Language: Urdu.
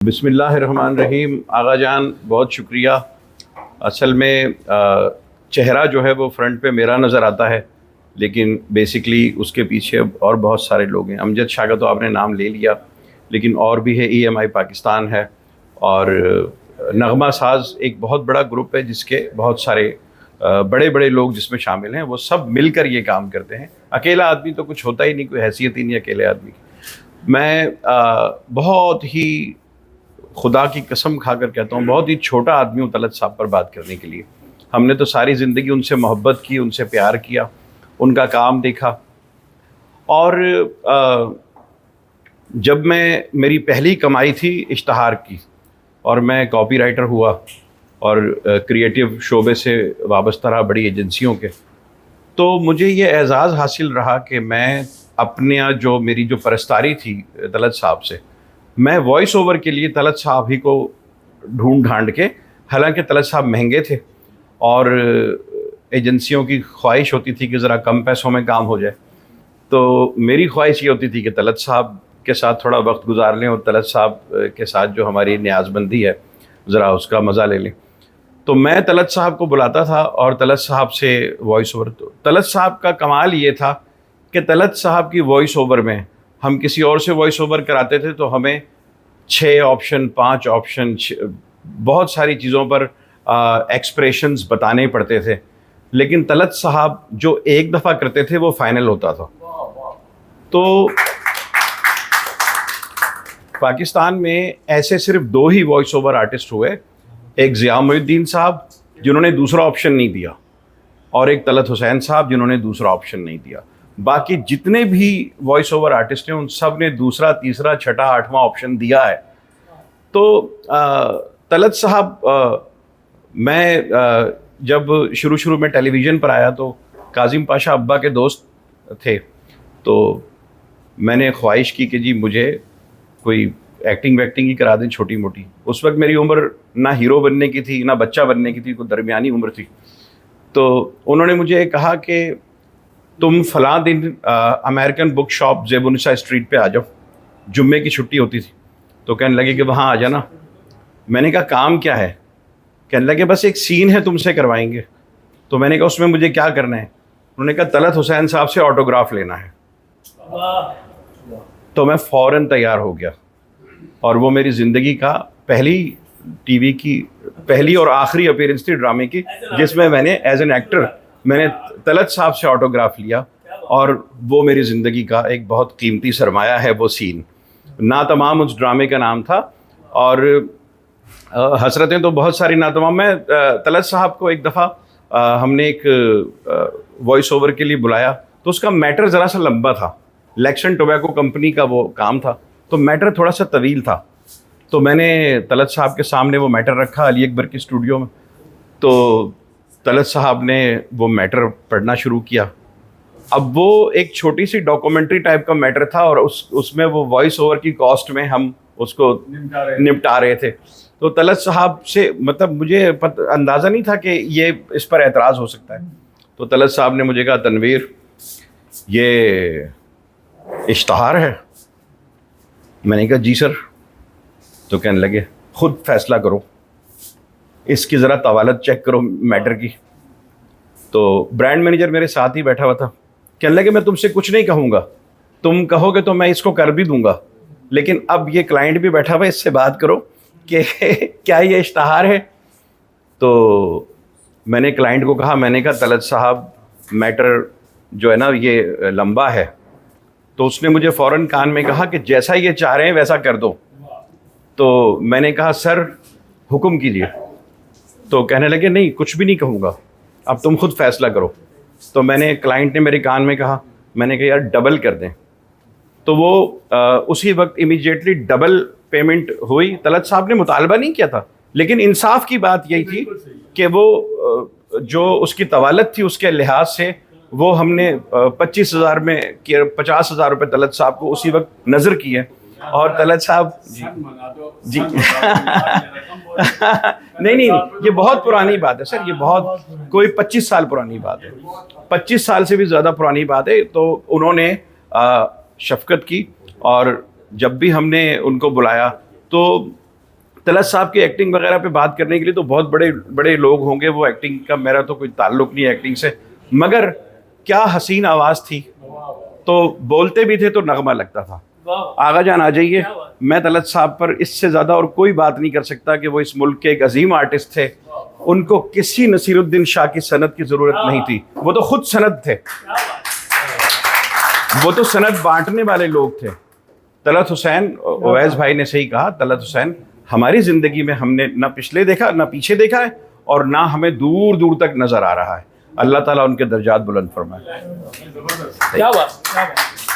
بسم اللہ الرحمن الرحیم. آغا جان بہت شکریہ. اصل میں چہرہ جو ہے وہ فرنٹ پہ میرا نظر آتا ہے، لیکن بیسکلی اس کے پیچھے اور بہت سارے لوگ ہیں. امجد شاہ کا تو آپ نے نام لے لیا، لیکن اور بھی ہے. ای ایم آئی پاکستان ہے، اور نغمہ ساز ایک بہت بڑا گروپ ہے جس کے بہت سارے بڑے بڑے لوگ جس میں شامل ہیں. وہ سب مل کر یہ کام کرتے ہیں. اکیلا آدمی تو کچھ ہوتا ہی نہیں، کوئی حیثیت ہی نہیں اکیلے آدمی کی. میں بہت ہی خدا کی قسم کھا کر کہتا ہوں، بہت ہی چھوٹا آدمی ہوں طلعت صاحب پر بات کرنے کے لیے. ہم نے تو ساری زندگی ان سے محبت کی، ان سے پیار کیا، ان کا کام دیکھا. اور جب میری پہلی کمائی تھی اشتہار کی، اور میں کاپی رائٹر ہوا اور کریٹیو شعبے سے وابستہ رہا بڑی ایجنسیوں کے، تو مجھے یہ اعزاز حاصل رہا کہ میں میری جو پرستاری تھی طلعت صاحب سے، میں وائس اوور کے لیے طلعت صاحب ہی کو ڈھونڈ ڈھانڈ کے، حالانکہ طلعت صاحب مہنگے تھے اور ایجنسیوں کی خواہش ہوتی تھی کہ ذرا کم پیسوں میں کام ہو جائے، تو میری خواہش یہ ہوتی تھی کہ طلعت صاحب کے ساتھ تھوڑا وقت گزار لیں اور طلعت صاحب کے ساتھ جو ہماری نیاز بندی ہے ذرا اس کا مزہ لے لیں. تو میں طلعت صاحب کو بلاتا تھا اور طلعت صاحب سے وائس اوور. تو طلعت صاحب کا کمال یہ تھا کہ طلعت صاحب کی وائس اوور میں ہم کسی اور سے وائس اوور کراتے تھے تو ہمیں 6 آپشن 5 آپشن بہت ساری چیزوں پر ایکسپریشنز بتانے پڑتے تھے، لیکن طلعت صاحب جو ایک دفعہ کرتے تھے وہ فائنل ہوتا تھا. تو پاکستان میں ایسے صرف 2 ہی وائس اوور آرٹسٹ ہوئے، ایک ضیاء محی الدین صاحب جنہوں نے دوسرا آپشن نہیں دیا، اور ایک طلعت حسین صاحب جنہوں نے دوسرا آپشن نہیں دیا. باقی جتنے بھی وائس اوور آرٹسٹ ہیں ان سب نے دوسرا، تیسرا، چھٹا، 8واں آپشن دیا ہے. تو طلعت صاحب، میں جب شروع میں ٹیلی ویژن پر آیا تو کاظم پاشا ابا کے دوست تھے، تو میں نے خواہش کی کہ جی مجھے کوئی ایکٹنگ ہی کرا دیں چھوٹی موٹی. اس وقت میری عمر نہ ہیرو بننے کی تھی نہ بچہ بننے کی تھی، کوئی درمیانی عمر تھی. تو انہوں نے مجھے کہا کہ تم فلاں دن امریکن بک شاپ زیب النساء اسٹریٹ پہ آ جاؤ، جمعے کی چھٹی ہوتی تھی. تو کہنے لگے کہ وہاں آ جانا. میں نے کہا کام کیا ہے؟ کہنے لگے بس ایک سین ہے تم سے کروائیں گے. تو میں نے کہا اس میں مجھے کیا کرنا ہے؟ انہوں نے کہا طلعت حسین صاحب سے آٹوگراف لینا ہے. تو میں فوراً تیار ہو گیا، اور وہ میری زندگی کا پہلی ٹی وی کی پہلی اور آخری اپیرنس تھی ڈرامے کی، جس میں میں نے ایز این ایکٹر میں نے طلعت صاحب سے آٹوگراف لیا، اور وہ میری زندگی کا ایک بہت قیمتی سرمایہ ہے. وہ سین ناتمام اس ڈرامے کا نام تھا، اور حسرتیں تو بہت ساری ناتمام. میں طلعت صاحب کو ایک دفعہ ہم نے ایک وائس اوور کے لیے بلایا، تو اس کا میٹر ذرا سا لمبا تھا. لیکسن ٹوبیکو کمپنی کا وہ کام تھا، تو میٹر تھوڑا سا طویل تھا. تو میں نے طلعت صاحب کے سامنے وہ میٹر رکھا علی اکبر کی اسٹوڈیو میں. تو طلعت صاحب نے وہ میٹر پڑھنا شروع کیا. اب وہ ایک چھوٹی سی ڈاکومنٹری ٹائپ کا میٹر تھا، اور اس میں وہ وائس اوور کی کاسٹ میں ہم اس کو نپٹا رہے تھے. تو طلعت صاحب سے مطلب مجھے اندازہ نہیں تھا کہ یہ اس پر اعتراض ہو سکتا ہے. تو طلعت صاحب نے مجھے کہا تنویر یہ اشتہار ہے. میں نے کہا جی سر. تو کہنے لگے خود فیصلہ کرو، اس کی ذرا طوالت چیک کرو میٹر کی. تو برانڈ مینیجر میرے ساتھ ہی بیٹھا ہوا تھا. کہنے لگے میں تم سے کچھ نہیں کہوں گا، تم کہو گے تو میں اس کو کر بھی دوں گا، لیکن اب یہ کلائنٹ بھی بیٹھا ہوا ہے، اس سے بات کرو کہ کیا یہ اشتہار ہے. تو میں نے کلائنٹ کو کہا، میں نے کہا طلعت صاحب میٹر جو ہے نا یہ لمبا ہے. تو اس نے مجھے فوراً کان میں کہا کہ جیسا یہ چاہ رہے ہیں ویسا کر دو. تو میں نے کہا سر حکم کیجیے. تو کہنے لگے نہیں کچھ بھی نہیں کہوں گا، اب تم خود فیصلہ کرو. تو میں نے کلائنٹ نے میرے کان میں کہا، میں نے کہا یار ڈبل کر دیں. تو وہ اسی وقت امیجیٹلی ڈبل پیمنٹ ہوئی. طلعت صاحب نے مطالبہ نہیں کیا تھا، لیکن انصاف کی بات یہی تھی کہ وہ جو اس کی طوالت تھی اس کے لحاظ سے وہ ہم نے 25,000 میں 50,000 روپے طلعت صاحب کو اسی وقت نظر کیے. اور طلعت صاحب جی نہیں یہ بہت پرانی بات ہے سر، یہ بہت کوئی 25 سال پرانی بات ہے، 25 سال سے بھی زیادہ پرانی بات ہے. تو انہوں نے شفقت کی، اور جب بھی ہم نے ان کو بلایا تو طلعت صاحب کی ایکٹنگ وغیرہ پہ بات کرنے کے لیے تو بہت بڑے بڑے لوگ ہوں گے, وہ ایکٹنگ کا میرا تو کوئی تعلق نہیں ہے ایکٹنگ سے, مگر کیا حسین آواز تھی, تو بولتے بھی تھے تو نغمہ لگتا تھا. آغا جان آ جائیے. میں طلعت صاحب پر اس سے زیادہ اور کوئی بات نہیں کر سکتا کہ وہ اس ملک کے ایک عظیم آرٹسٹ تھے, ان کو کسی نصیر الدین شاہ کی سند کی ضرورت نہیں تھی, وہ تو خود سند تھے, وہ تو سند بانٹنے والے لوگ تھے. طلعت حسین, اویس بھائی نے صحیح کہا, طلعت حسین ہماری زندگی میں ہم نے نہ پچھلے دیکھا نہ پیچھے دیکھا ہے, اور نہ ہمیں دور دور تک نظر آ رہا ہے. اللہ تعالیٰ ان کے درجات بلند فرمائے. کیا بات.